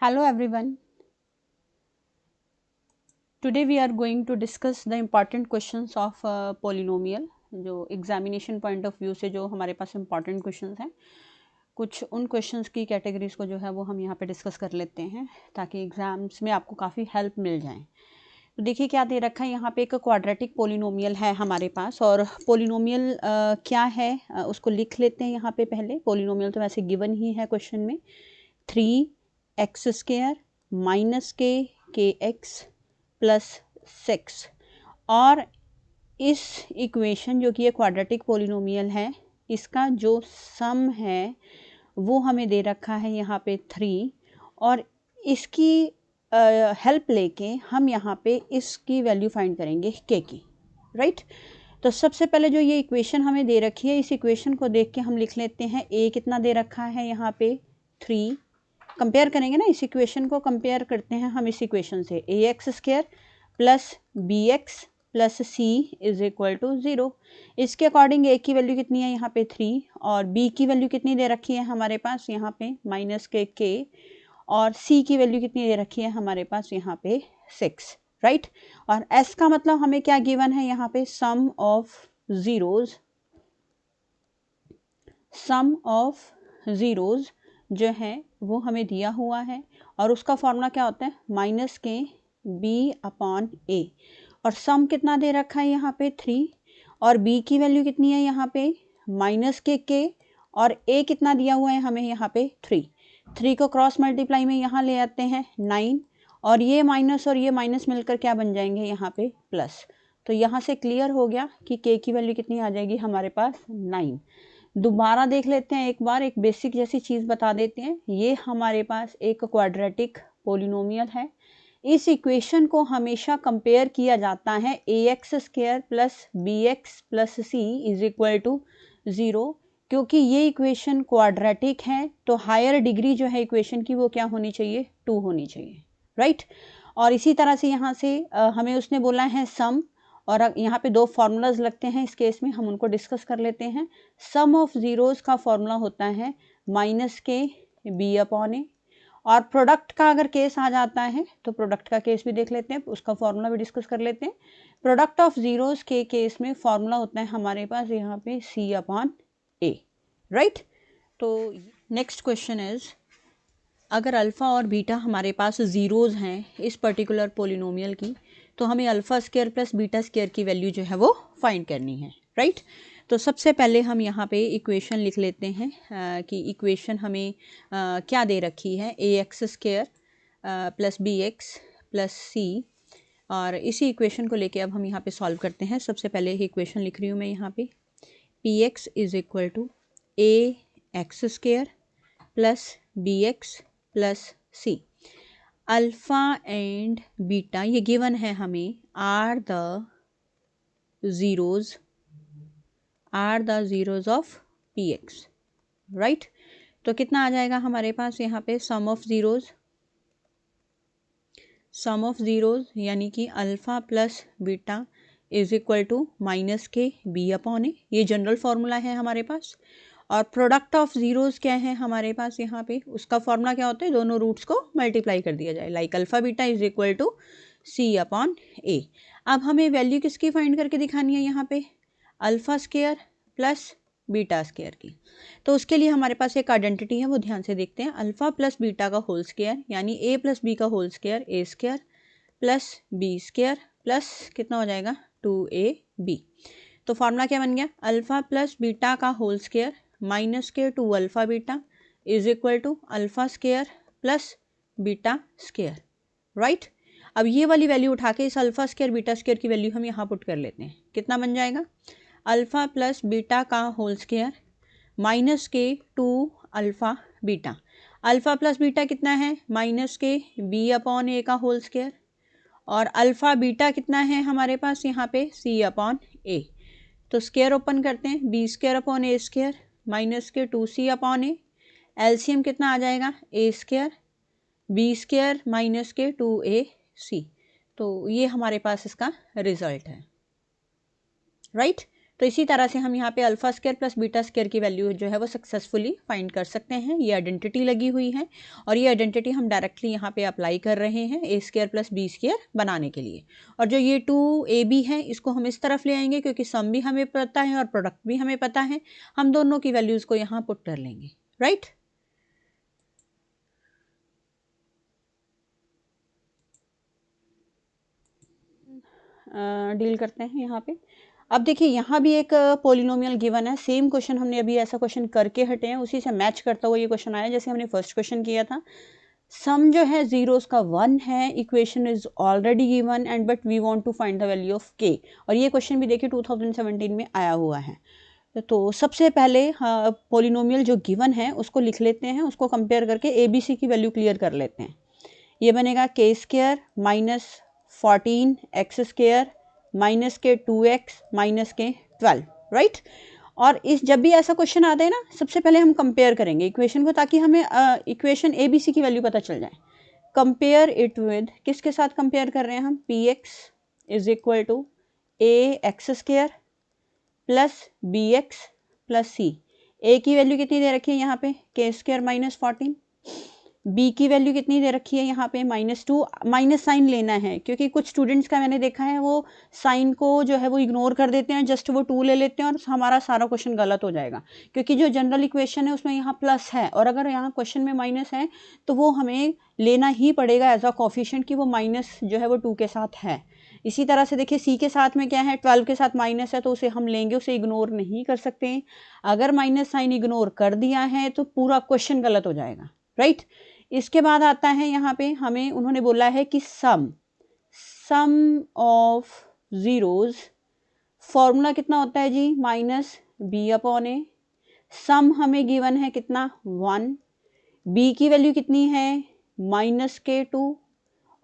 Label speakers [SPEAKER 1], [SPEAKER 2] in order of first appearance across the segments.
[SPEAKER 1] Hello everyone. Today we are going to discuss the important questions of polynomial. जो examination point of view से जो हमारे पास important questions हैं, कुछ उन क्वेश्चंस की कैटेगरीज को जो है वो हम यहाँ पे डिस्कस कर लेते हैं ताकि एग्जाम्स में आपको काफ़ी हेल्प मिल जाए। तो देखिए क्या दे रखा है यहाँ पे, एक क्वाड्रेटिक पोलिनोमियल है हमारे पास। और पोलिनोमियल क्या है उसको लिख लेते हैं यहाँ पे पहले। पोलिनोमियल तो वैसे गिवन ही है क्वेश्चन में, 3x² माइनस के एक्स प्लस 6। और इस इक्वेशन जो कि ये क्वाड्रेटिक पोलिनोमियल है, इसका जो सम है वो हमें दे रखा है यहाँ पे 3। और इसकी हेल्प लेके हम यहाँ पे इसकी वैल्यू फाइंड करेंगे के की, राइट। तो सबसे पहले जो ये इक्वेशन हमें दे रखी है, इस इक्वेशन को देख के हम लिख लेते हैं ए कितना दे रखा है यहाँ पे 3। कंपेयर करेंगे ना, इस इक्वेशन को कंपेयर करते हैं हम इस इक्वेशन से, ax² plus bx plus c is equal to 0। इसके अकॉर्डिंग a की वैल्यू कितनी है यहाँ पे 3, और b की वैल्यू कितनी दे रखी है हमारे पास यहाँ पे -k, और c की वैल्यू कितनी दे रखी है हमारे पास यहाँ पे 6, राइट। और s का मतलब हमें क्या गिवन है यहाँ पे, सम ऑफ ज़ीरोज़ जो है वो हमें दिया हुआ है। और उसका फॉर्मूला क्या होता है, -kb/a। और सम कितना दे रखा है यहाँ पे 3, और b की वैल्यू कितनी है यहाँ पे -k, और a कितना दिया हुआ है हमें यहाँ पे 3 को क्रॉस मल्टीप्लाई में यहाँ ले आते हैं 9, और ये माइनस मिलकर क्या बन जाएंगे यहाँ पे प्लस। तो यहाँ से क्लियर हो गया कि k की वैल्यू कितनी आ जाएगी हमारे पास 9। दोबारा देख लेते हैं एक बार, एक बेसिक जैसी चीज़ बता देते हैं। ये हमारे पास एक क्वाड्रेटिक पोलिनोमियल है। इस इक्वेशन को हमेशा कंपेयर किया जाता है ax² plus bx plus c is equal to 0। क्योंकि ये इक्वेशन क्वाड्रेटिक है तो हायर डिग्री जो है इक्वेशन की वो क्या होनी चाहिए, 2 होनी चाहिए, राइट। और इसी तरह से यहाँ से हमें उसने बोला है सम, और यहाँ पे 2 फार्मूलाज लगते हैं इस केस में, हम उनको डिस्कस कर लेते हैं। सम ऑफ ज़ीरोज़ का फॉर्मूला होता है -kb/a। और प्रोडक्ट का अगर केस आ जाता है तो प्रोडक्ट का केस भी देख लेते हैं, उसका फॉर्मूला भी डिस्कस कर लेते हैं। प्रोडक्ट ऑफ ज़ीरोज़ के केस में फॉर्मूला होता है हमारे पास यहाँ पे c/a, राइट। तो नेक्स्ट क्वेश्चन इज, अगर अल्फ़ा और बीटा हमारे पास ज़ीरोज़ हैं इस पर्टिकुलर पोलिनोमियल की, तो हमें α² प्लस β² की वैल्यू जो है वो फाइंड करनी है, राइट। तो सबसे पहले हम यहाँ पे इक्वेशन लिख लेते हैं कि इक्वेशन हमें क्या दे रखी है, ax² plus bx plus c। और इसी इक्वेशन को लेके अब हम यहाँ पे सॉल्व करते हैं। सबसे पहले इक्वेशन लिख रही हूँ मैं यहाँ पे, px is equal to ax² plus bx plus c। Alpha and beta ये गिवन है हमें are the zeros of px, right. तो कितना आ जाएगा हमारे पास यहाँ पे, सम ऑफ ज़ीरोज़ यानी कि alpha plus beta is equal to -kb/a। ये जनरल फार्मूला है हमारे पास। और प्रोडक्ट ऑफ ज़ीरोज़ क्या है हमारे पास यहाँ पे, उसका फॉर्मूला क्या होता है, दोनों रूट्स को मल्टीप्लाई कर दिया जाए, like alpha beta is equal to c/a। अब हमें वैल्यू किसकी फाइंड करके दिखानी है यहाँ पे, α² प्लस β² की। तो उसके लिए हमारे पास एक आइडेंटिटी है, वो ध्यान से देखते हैं। अल्फ़ा प्लस बीटा का होल स्क्वायर यानी a प्लस बी का whole square a² plus b² plus कितना हो जाएगा 2ab। तो फार्मूला क्या बन गया, अल्फ़ा प्लस बीटा का whole square -k two alpha beta is equal to α² plus β², right. अब ये वाली वैल्यू उठा के इस α² β² की वैल्यू हम यहाँ पुट कर लेते हैं। कितना बन जाएगा, अल्फ़ा प्लस बीटा का whole square -k two alpha beta. Alpha plus beta कितना है, -kb/a का होल स्क्वायर, और अल्फ़ा बीटा कितना है हमारे पास यहाँ पे c/a। तो स्क्वायर ओपन करते हैं, b² -k 2c/a। एलसीएम कितना आ जाएगा, a² b² -k 2ac। तो ये हमारे पास इसका रिजल्ट है, राइट। तो इसी तरह से हम यहाँ पे alpha square plus beta square की वैल्यू जो है वो सक्सेसफुली फाइंड कर सकते हैं। ये आइडेंटिटी लगी हुई है और ये आइडेंटिटी हम डायरेक्टली यहाँ पे अप्लाई कर रहे हैं ए स्क्वायर प्लस बी स्क्वायर बनाने के लिए। और जो ये 2ab है इसको हम इस तरफ ले आएंगे क्योंकि सम भी हमें पता है और प्रोडक्ट भी हमें पता है। हम दोनों की वैल्यूज़ को यहाँ पुट कर लेंगे, राइट। डील करते हैं यहाँ पे। अब देखिए यहाँ भी एक पॉलिनोमियल गिवन है, सेम क्वेश्चन हमने अभी ऐसा क्वेश्चन करके हटे हैं, उसी से मैच करता हुआ ये क्वेश्चन आया जैसे हमने फर्स्ट क्वेश्चन किया था। सम जो है जीरोस का 1 है, equation is already given and but we want to find the value of k. और ये क्वेश्चन भी देखिए 2017 में आया हुआ है। तो सबसे पहले पॉलिनोमियल जो गिवन है उसको लिख लेते हैं, उसको कंपेयर करके ए बी सी की वैल्यू क्लियर कर लेते हैं। ये बनेगा के square minus 14 x square minus के 2x माइनस के 12, राइट। और इस जब भी ऐसा क्वेश्चन आता है ना, सबसे पहले हम कंपेयर करेंगे इक्वेशन को ताकि हमें इक्वेशन ए बी सी की वैल्यू पता चल जाए। कंपेयर इट विद, किसके साथ कंपेयर कर रहे हैं हम, P X is equal to A X square plus B X plus C. A की वैल्यू कितनी दे रखी है यहाँ पे, के स्क्वायर माइनस 14। बी की वैल्यू कितनी दे रखी है यहाँ पे, -2। माइनस साइन लेना है क्योंकि कुछ स्टूडेंट्स का मैंने देखा है वो साइन को जो है वो इग्नोर कर देते हैं, जस्ट वो 2 ले लेते हैं और हमारा सारा क्वेश्चन गलत हो जाएगा क्योंकि जो जनरल इक्वेशन है उसमें यहाँ प्लस है और अगर यहाँ क्वेश्चन में माइनस है तो वो हमें लेना ही पड़ेगा एज अ कोफिशिएंट कि वो माइनस जो है वो 2 के साथ है। इसी तरह से देखिए सी के साथ में क्या है, 12 के साथ माइनस है तो उसे हम लेंगे, उसे इग्नोर नहीं कर सकते। अगर माइनस साइन इग्नोर कर दिया है तो पूरा क्वेश्चन गलत हो जाएगा, राइट। इसके बाद आता है यहाँ पे हमें उन्होंने बोला है कि सम ऑफ जीरोस, फॉर्मूला कितना होता है जी, माइनस बी अपॉन ए। सम हमें गिवन है कितना, 1। बी की वैल्यू कितनी है, -k2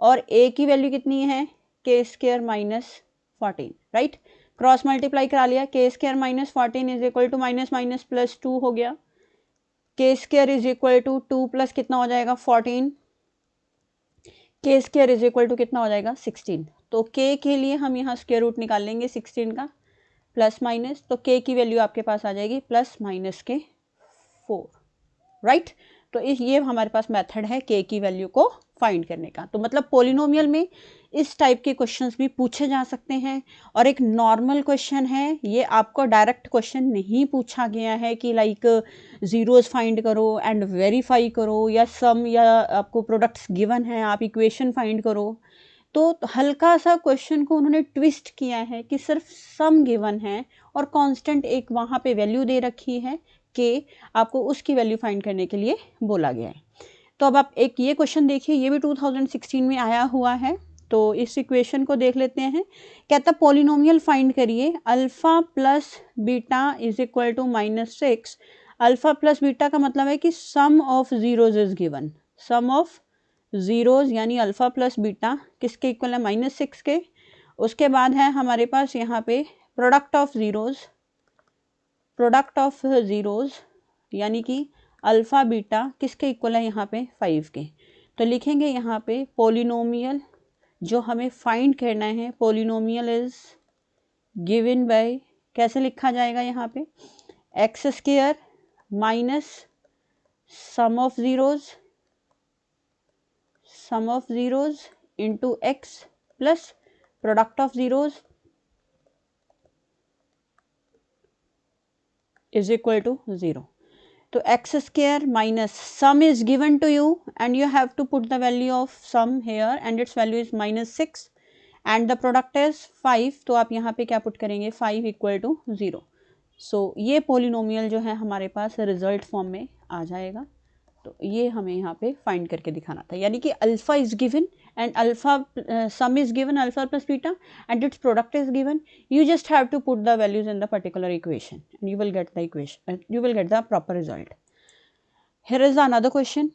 [SPEAKER 1] और ए की वैल्यू कितनी है, k square minus 14, right. Cross multiply करा लिया, k square minus 14 is equal to minus minus plus 2 हो गया। K square is equal to 2 plus कितना हो जाएगा 14, के स्क्वायर इज इक्वल टू कितना हो जाएगा 16। तो के के लिए हम यहाँ स्क्वायर रूट निकाल लेंगे 16 का, प्लस माइनस, तो के की वैल्यू आपके पास आ जाएगी प्लस माइनस के 4, राइट। तो ये हमारे पास मेथड है के की वैल्यू को फाइंड करने का। तो मतलब पॉलिनोमियल में इस टाइप के क्वेश्चंस भी पूछे जा सकते हैं। और एक नॉर्मल क्वेश्चन है, ये आपको डायरेक्ट क्वेश्चन नहीं पूछा गया है कि लाइक जीरोस फाइंड करो एंड वेरीफाई करो, या सम, या आपको प्रोडक्ट्स गिवन है आप इक्वेशन फाइंड करो। तो हल्का सा क्वेश्चन को उन्होंने ट्विस्ट किया है कि सिर्फ सम गिवन है और कांस्टेंट एक वहाँ पे वैल्यू दे रखी है कि आपको उसकी वैल्यू फाइंड करने के लिए बोला गया है। तो अब आप एक ये क्वेश्चन देखिए, ये भी 2016 में आया हुआ है। तो इस इक्वेशन को देख लेते हैं। कहता पॉलिनोमियल फाइंड करिए, alpha plus beta is equal to -6। Alpha plus beta का मतलब है कि sum of zeros is given. Sum of zeros यानी अल्फा प्लस बीटा किसके इक्वल है, -6 के। उसके बाद है हमारे पास यहाँ पे product of zeros, product of zeros यानी कि अल्फ़ा बीटा किसके इक्वल है यहाँ पे 5 के। तो लिखेंगे यहाँ पे पॉलिनोमियल जो हमें फाइंड करना है, पॉलिनोमियल इज गिवन बाय, कैसे लिखा जाएगा यहाँ पे, x square minus sum of zeros into x plus product of zeros is equal to 0. तो x square minus sum is given to you and you have to put the value of sum here and its value is -6 and the product is 5। तो आप यहाँ पे क्या put करेंगे, 5 equal to 0। सो ये polynomial जो है हमारे पास रिजल्ट फॉर्म में आ जाएगा। तो ये हमें यहाँ पे फाइंड करके दिखाना था, यानी कि alpha is given and alpha sum is given, alpha plus beta, and its product is given. You just have to put the values in the particular equation and you will get the equation, you will get the proper result. Here is another question.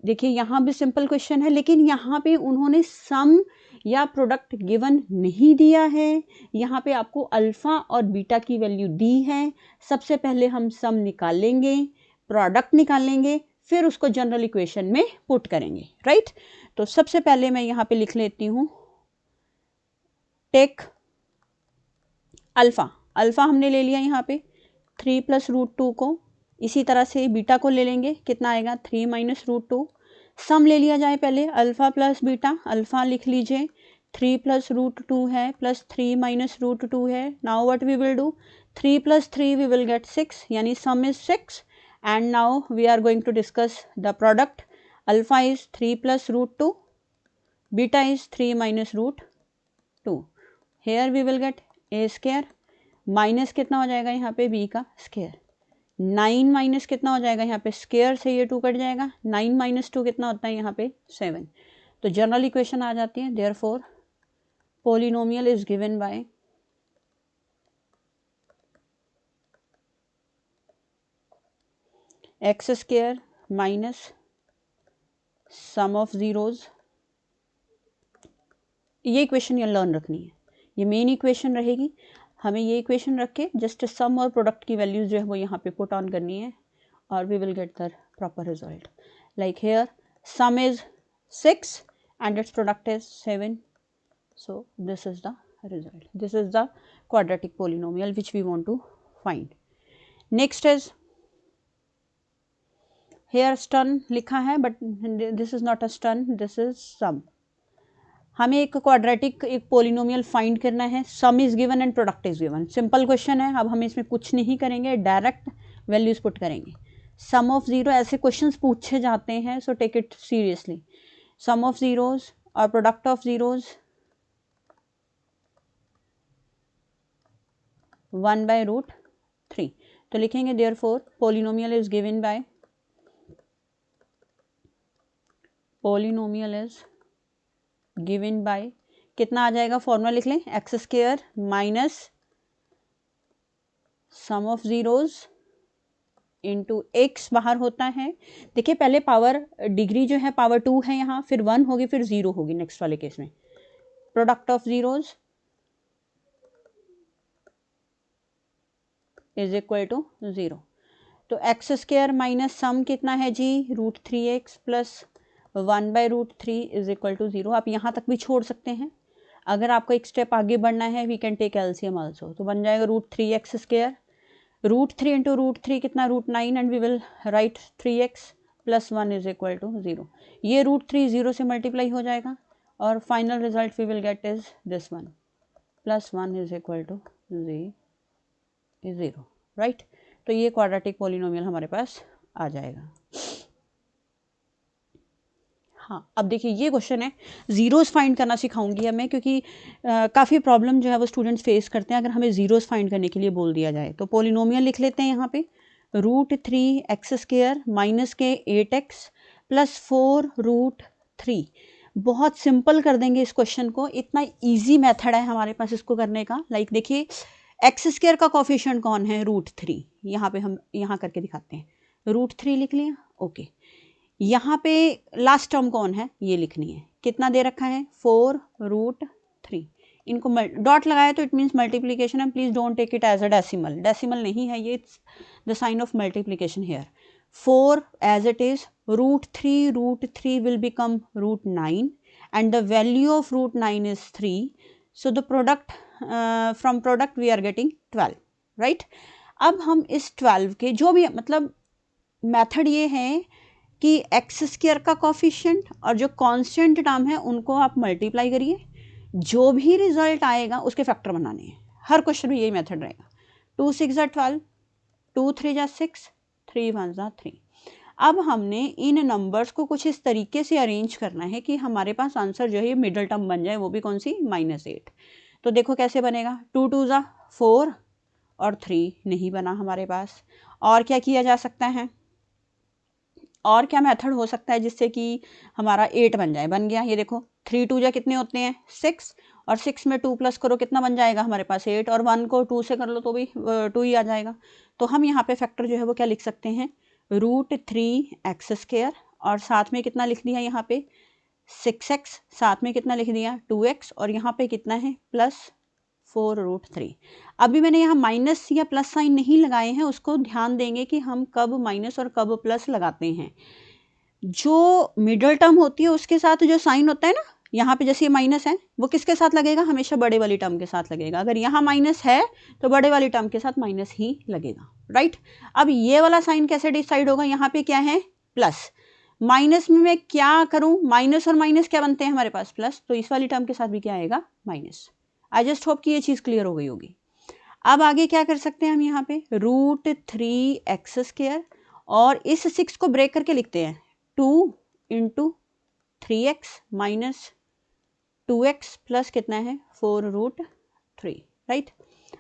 [SPEAKER 1] देखिए यहाँ भी simple question है, लेकिन यहाँ पे उन्होंने सम या product given नहीं दिया है। यहाँ पे आपको अल्फा और बीटा की वैल्यू दी है। सबसे पहले हम सम निकाल लेंगे, प्रोडक्ट निकाल लेंगे, फिर उसको जनरल इक्वेशन में पुट करेंगे, राइट। तो सबसे पहले मैं यहाँ पे लिख लेती हूँ टेक अल्फा। अल्फ़ा हमने ले लिया यहाँ पे 3 + √2 को, इसी तरह से बीटा को ले लेंगे, कितना आएगा 3 - √2। सम ले लिया जाए पहले अल्फ़ा प्लस बीटा, अल्फ़ा लिख लीजिए 3 + √2 है प्लस 3 - √2 है। Now what we will do, 3 + 3 we will get 6, यानी sum is 6 and now we are going to discuss the product. Alpha is 3 + √2, beta is 3 - √2। Here we will get a square minus कितना हो जाएगा यहाँ पे b का square, 9 minus कितना हो जाएगा यहाँ पे स्क्वायर से ये 2 कट जाएगा, 9 - 2 कितना होता है यहाँ पे 7। तो जनरल इक्वेशन आ जाती है, therefore polynomial is given bye x square minus sum of zeros. ये इक्वेशन ये लर्न रखनी है, ये मेन इक्वेशन रहेगी। हमें ये इक्वेशन रख के जस्ट सम और प्रोडक्ट की वैल्यूज जो है वो यहाँ पे पुट ऑन करनी है और we will get the proper result. Like here sum is 6 and its product is 7, so this is the result, this is the quadratic polynomial which we want to find. Next is here stun लिखा है but this is not a stun, this is sum। हमें एक quadratic एक polynomial find करना है, सम is given and product is given, simple question है। अब हम इसमें कुछ नहीं करेंगे, डायरेक्ट वैल्यूज पुट करेंगे। सम ऑफ जीरो ऐसे क्वेश्चंस पूछे जाते हैं, so take it seriously. Sum of zeros और प्रोडक्ट ऑफ जीरोज 1/√3, तो लिखेंगे therefore polynomial is given by, polynomial is given by कितना आ जाएगा, फॉर्मूला लिख लें, x square minus sum of zeros into x बाहर होता है। देखिए पहले पावर डिग्री जो है पावर 2 है यहाँ, फिर 1 होगी फिर 0 होगी नेक्स्ट वाले केस में। Product of zeros is equal to 0, तो एक्स स्क्वायर माइनस सम कितना है जी √3x plus 1/√3 is equal to 0। आप यहाँ तक भी छोड़ सकते हैं, अगर आपको एक स्टेप आगे बढ़ना है we can take LCM also, तो बन जाएगा √3x स्क्वायर, √3 इंटू √3 कितना √9 and we will write 3x plus 1 is equal to 0। ये √3 0 से मल्टीप्लाई हो जाएगा और final result we will get is this one, plus 1 is equal to 0, right. तो ये क्वाड्रेटिक पोलिनोमियल हमारे पास आ जाएगा। हाँ अब देखिए ये क्वेश्चन है, ज़ीरोज़ फाइंड करना सिखाऊंगी अब मैं, क्योंकि काफ़ी प्रॉब्लम जो है वो स्टूडेंट्स फेस करते हैं अगर हमें ज़ीरोज़ फाइंड करने के लिए बोल दिया जाए। तो पोलिनोमियल लिख लेते हैं यहाँ पे, √3x स्क्वायर माइनस के 8x प्लस 4√3। बहुत सिंपल कर देंगे इस क्वेश्चन को, इतना ईजी मेथड है हमारे पास इसको करने का। लाइक देखिए एक्स स्क्वायर का कोफिशिएंट कौन है √3, यहाँ पे हम यहाँ करके दिखाते हैं, √3 लिख लिया, ओके। यहाँ पे लास्ट टर्म कौन है ये लिखनी है, कितना दे रखा है 4√3, इनको डॉट लगाया तो इट मीन्स मल्टीप्लीकेशन है, please don't take it as a decimal, decimal नहीं है ये, it's the sign of multiplication here. 4 as it is, √3 will become √9 and the value of √9 is 3, so the product from product we are getting 12, right. अब हम इस 12 के जो भी मतलब मेथड ये है कि एक्स स्क्वायर का कोफिशिएंट और जो कांस्टेंट टर्म है उनको आप मल्टीप्लाई करिए, जो भी रिजल्ट आएगा उसके फैक्टर बनाने हैं। हर क्वेश्चन में यही मेथड रहेगा। 2 6 12, 2 3 6, 3 1 3। अब हमने इन नंबर्स को कुछ इस तरीके से अरेंज करना है कि हमारे पास आंसर जो है ये मिडल टर्म बन जाए, वो भी कौन सी -8। तो देखो कैसे बनेगा, 2 2 4 और 3 नहीं बना हमारे पास। और क्या किया जा सकता है, और क्या मेथड हो सकता है जिससे कि हमारा 8 बन जाए, बन गया। ये देखो 3 2 कितने होते हैं 6, और 6 में 2 प्लस करो कितना बन जाएगा हमारे पास 8, और 1 को 2 से कर लो तो भी 2 ही आ जाएगा। तो हम यहाँ पे फैक्टर जो है वो क्या लिख सकते हैं, √3x स्क्वायर, और साथ में कितना लिख दिया यहाँ पे 6x, साथ में कितना लिख दिया 2x, और यहाँ पे कितना है +4√3। अभी मैंने यहाँ माइनस या प्लस साइन नहीं लगाए हैं, उसको ध्यान देंगे कि हम कब माइनस और कब प्लस लगाते हैं। जो मिडल टर्म होती है उसके साथ जो साइन होता है ना, यहाँ पे जैसे ये माइनस है वो किसके साथ लगेगा, हमेशा बड़े वाली टर्म के साथ लगेगा। अगर यहाँ माइनस है तो बड़े वाली टर्म के साथ माइनस ही लगेगा, राइट। अब ये वाला साइन कैसे डिसाइड होगा, यहाँ पे क्या है प्लस, माइनस में मैं क्या करूँ, माइनस और माइनस क्या बनते हैं हमारे पास प्लस, तो इस वाली टर्म के साथ भी क्या आएगा माइनस। आई जस्ट होप कि ये चीज़ क्लियर हो गई होगी। अब आगे क्या कर सकते हैं हम यहाँ पे √3x², और इस 6 को ब्रेक करके लिखते हैं 2 × 3x माइनस 2x प्लस कितना है 4√3, राइट।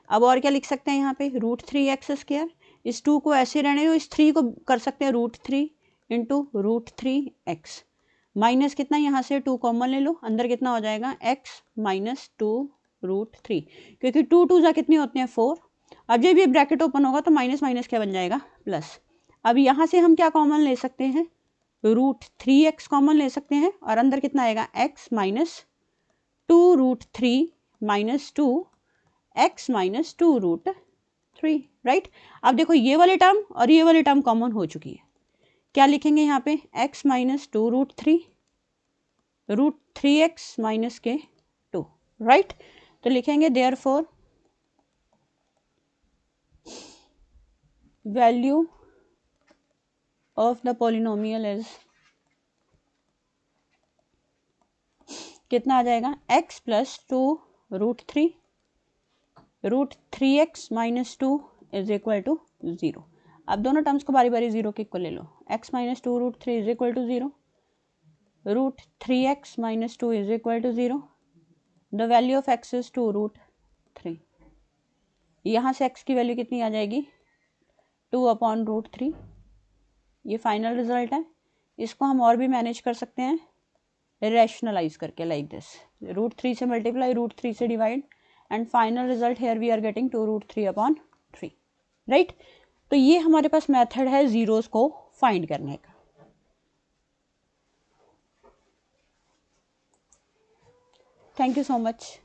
[SPEAKER 1] अब और क्या लिख सकते हैं यहाँ पे √3x², इस 2 को ऐसे रहने दो, इस 3 को कर सकते हैं √3 × √3x माइनस कितना, यहाँ से 2 कॉमन ले लो, अंदर कितना हो जाएगा x माइनस 2√3, क्योंकि 2 2 जा कितनी होती हैं 4। अब जब ये ब्रैकेट ओपन होगा तो माइनस माइनस क्या बन जाएगा प्लस। अब यहाँ से हम क्या कॉमन ले सकते हैं, √3x कॉमन ले सकते हैं, और अंदर कितना आएगा x minus 2√3 minus 2x minus 2√3, right. अब देखो ये वाले टर्म और ये वाली टर्म कॉमन हो चुकी है, क्या लिखेंगे यहाँ पे x माइनस 2√3 √3x माइनस के 2, राइट। तो लिखेंगे therefore value of the polynomial is कितना आ जाएगा x plus 2√3 √3x minus 2 is equal to 0। अब दोनों टर्म्स को बारी बारी 0 के इक्वल ले लो, x minus 2√3 is equal to 0, √3x minus 2 is equal to 0, the value of x is 2√3। यहाँ से x की वैल्यू कितनी आ जाएगी 2/√3। ये फाइनल रिजल्ट है। इसको हम और भी मैनेज कर सकते हैं रैशनलाइज करके, लाइक दिस, √3 से मल्टीप्लाई, √3 से divide, and final result here we are getting 2√3/3, right. तो ये हमारे पास मेथड है जीरोस को फाइंड करने का। Thank you so much.